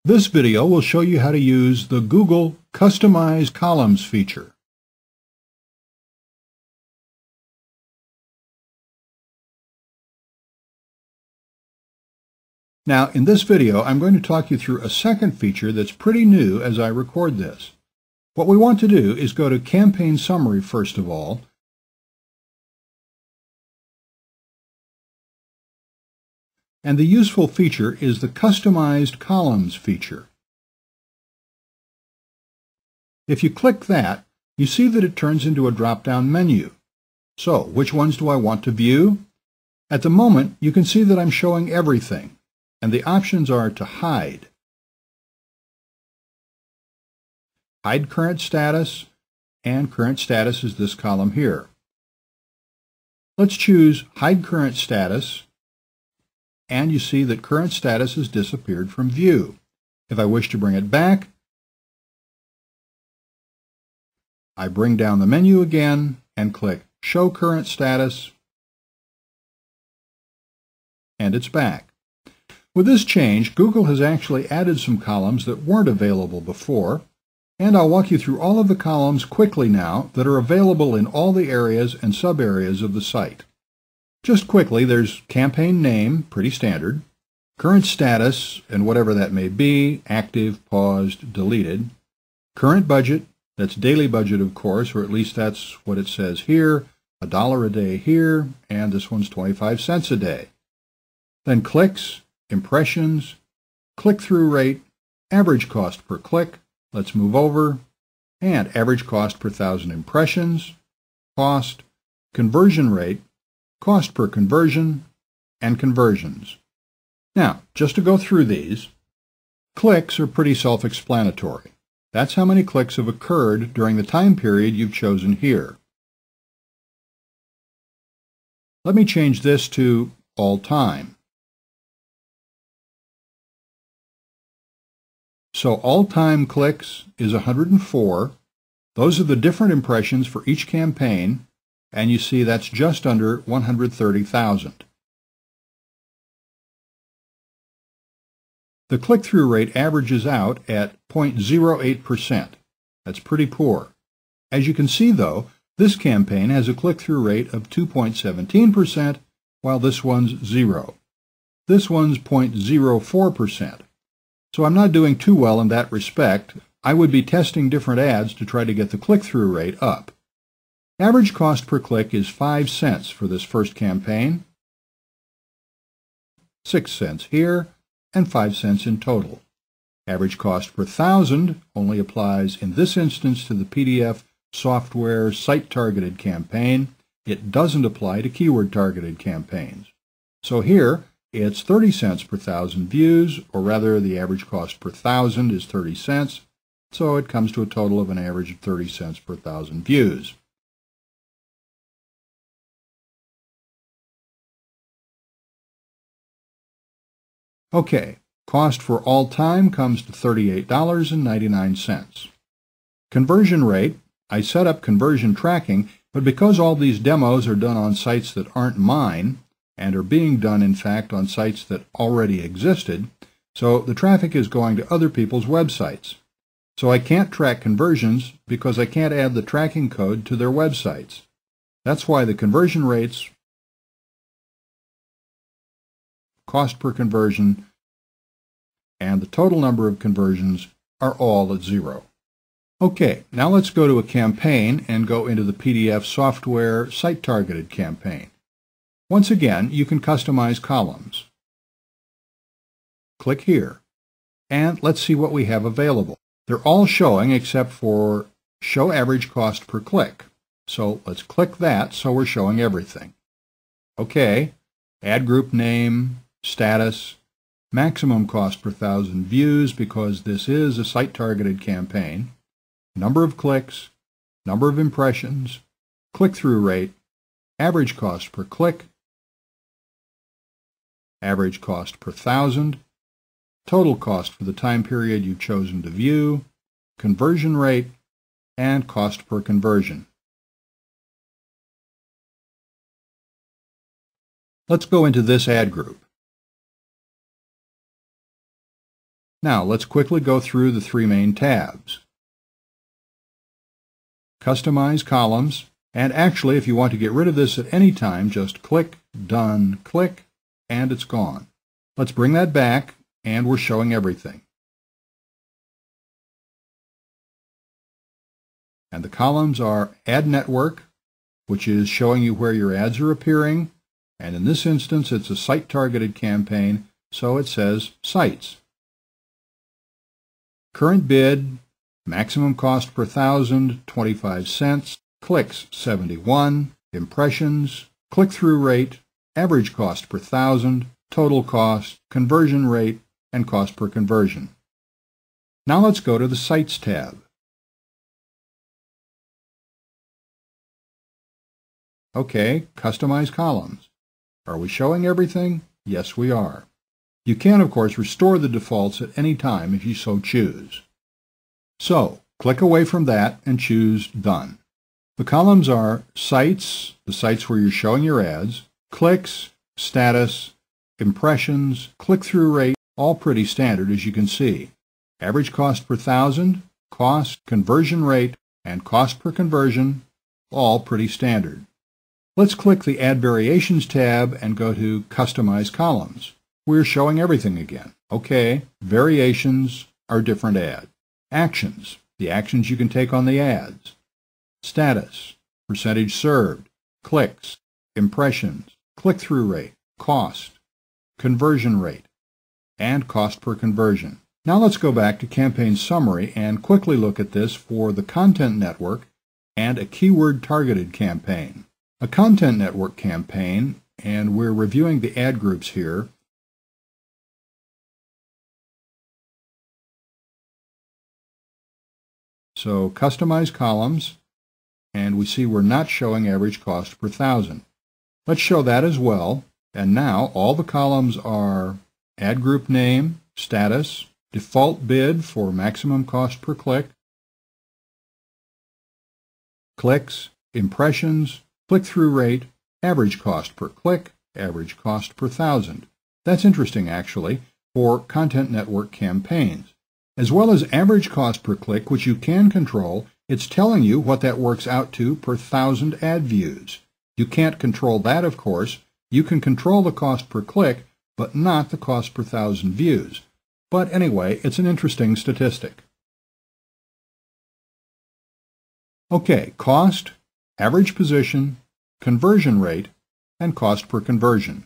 This video will show you how to use the Google Customize Columns feature. Now, in this video, I'm going to talk you through a second feature that's pretty new as I record this. What we want to do is go to Campaign Summary first of all, and the useful feature is the Customized Columns feature. If you click that, you see that it turns into a drop-down menu. So, which ones do I want to view? At the moment, you can see that I'm showing everything, and the options are to hide current status, and current status is this column here. Let's choose Hide Current Status, and you see that current status has disappeared from view. If I wish to bring it back, I bring down the menu again and click Show Current Status, and it's back. With this change, Google has actually added some columns that weren't available before, and I'll walk you through all of the columns quickly now that are available in all the areas and sub-areas of the site. Just quickly, there's campaign name, pretty standard, current status, and whatever that may be, active, paused, deleted, current budget, that's daily budget of course, or at least that's what it says here, $1 a day here, and this one's 25 cents a day. Then clicks, impressions, click-through rate, average cost per click, let's move over, and average cost per 1,000 impressions, cost, conversion rate, cost per conversion, and conversions. Now, just to go through these, clicks are pretty self-explanatory. That's how many clicks have occurred during the time period you've chosen here. Let me change this to all time. So all-time clicks is 104. Those are the different impressions for each campaign, and you see that's just under 130,000. The click-through rate averages out at 0.08%. That's pretty poor. As you can see, though, this campaign has a click-through rate of 2.17%, while this one's 0. This one's 0.04%. So I'm not doing too well in that respect. I would be testing different ads to try to get the click-through rate up. Average cost per click is 5 cents for this first campaign, 6 cents here, and 5 cents in total. Average cost per 1,000 only applies in this instance to the PDF software site-targeted campaign. It doesn't apply to keyword-targeted campaigns. So here, it's 30 cents per 1,000 views, or rather the average cost per 1,000 is 30 cents, so it comes to a total of an average of 30 cents per 1,000 views. Okay, cost for all time comes to $38.99. Conversion rate, I set up conversion tracking, but because all these demos are done on sites that aren't mine, and are being done in fact on sites that already existed, so the traffic is going to other people's websites. So I can't track conversions because I can't add the tracking code to their websites. That's why the conversion rates, cost per conversion, and the total number of conversions are all at 0. Okay, now let's go to a campaign and go into the PDF software site-targeted campaign. Once again, you can customize columns. Click here, and let's see what we have available. They're all showing except for Show Average Cost per Click. So let's click that so we're showing everything. Okay, Ad Group Name, Status, Maximum Cost per 1,000 views because this is a site-targeted campaign, number of clicks, number of impressions, click-through rate, average cost per click, average cost per 1,000, total cost for the time period you've chosen to view, conversion rate, and cost per conversion. Let's go into this ad group. Now let's quickly go through the three main tabs. Customize columns, and actually if you want to get rid of this at any time, just click, done, click, and it's gone. Let's bring that back, and we're showing everything. And the columns are Ad Network, which is showing you where your ads are appearing, and in this instance it's a site-targeted campaign, so it says Sites. Current bid, maximum cost per thousand, 25 cents, clicks, 71, impressions, click-through rate, average cost per thousand, total cost, conversion rate, and cost per conversion. Now let's go to the Sites tab. Okay, customize columns. Are we showing everything? Yes, we are. You can, of course, restore the defaults at any time if you so choose. So, click away from that and choose Done. The columns are Sites, the sites where you're showing your ads, Clicks, Status, Impressions, Click-through rate, all pretty standard as you can see. Average cost per thousand, cost, conversion rate, and cost per conversion, all pretty standard. Let's click the Add Variations tab and go to Customize Columns. We're showing everything again. Okay, variations are different ads. Actions, the actions you can take on the ads. Status, percentage served, clicks, impressions, click-through rate, cost, conversion rate, and cost per conversion. Now let's go back to Campaign Summary and quickly look at this for the Content Network and a keyword-targeted campaign. A Content Network campaign, and we're reviewing the ad groups here. So customize columns, and we see we're not showing average cost per thousand. Let's show that as well, and now all the columns are ad group name, status, default bid for maximum cost per click, clicks, impressions, click-through rate, average cost per click, average cost per thousand. That's interesting actually for Content Network campaigns. As well as average cost per click, which you can control, it's telling you what that works out to per thousand ad views. You can't control that, of course. You can control the cost per click, but not the cost per thousand views. But anyway, it's an interesting statistic. Okay, cost, average position, conversion rate, and cost per conversion.